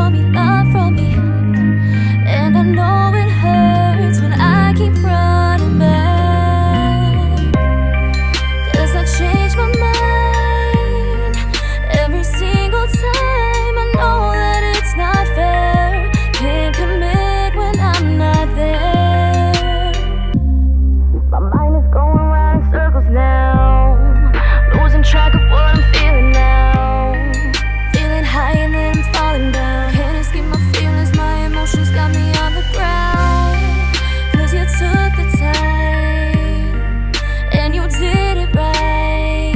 from me, love from me. And I know it hurts when I keep running back, 'cause I change my mind every single time. I know that it's not fair, can't commit when I'm not there. My mind is going round in circles now, losing track of what I'm feeling now. Feeling high and then I'm falling down. Can't escape my feelings, my emotions got me on the ground. 'Cause you took the time and you did it right,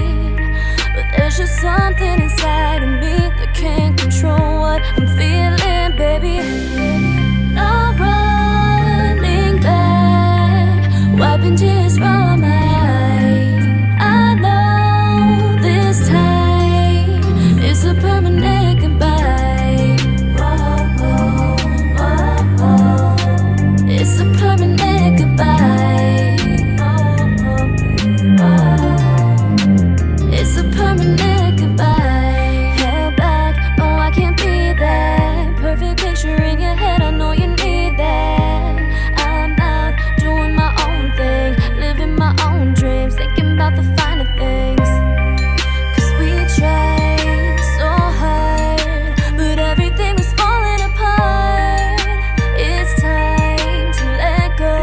but there's just something inside of me that can't control what I'm feeling, baby. No running back, wiping tears from my eyes. I know this time it's a permanent goodbye. Whoa, whoa, whoa, whoa. It's a permanent goodbye. Whoa, whoa, whoa. It's a permanent goodbye. Held back, no, I can't be that perfect picture in your head. I know you need that. I'm out doing my own thing, living my own dreams, thinking about the finer things. 'Cause we tried so hard, but everything was falling apart. It's time to let go,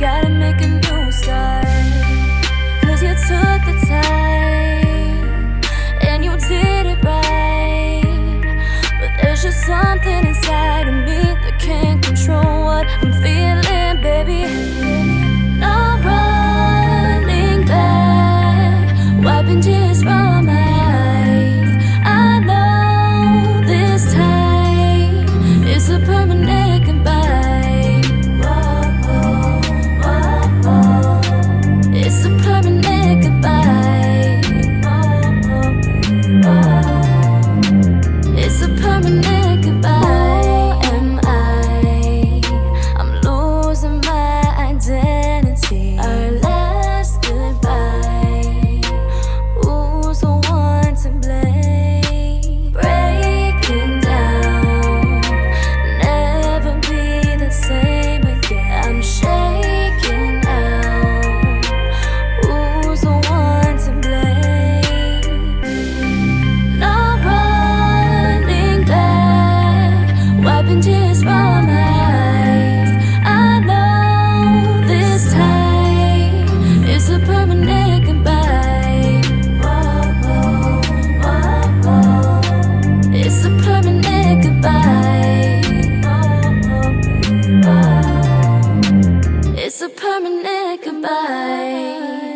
gotta make a new start. 'Cause you took the time and you did it right, but there's just something inside of me that can't control what I'm feeling, baby. No running back, wiping tears from my eyes. I know this time it's a permanent goodbye. Whoa, whoa, whoa, whoa. It's a permanent goodbye. Whoa, whoa, whoa. It's a permanent goodbye. Am I? I'm losing my identity. Our last goodbye, who's the one to blame? Breaking down, never be the same again. I'm shaking out, who's the one to blame? No running back, wiping tears from my eyes. I know this time it's a permanent goodbye. Whoa, whoa, whoa, whoa. It's a permanent goodbye. Whoa, whoa, whoa. It's a permanent goodbye.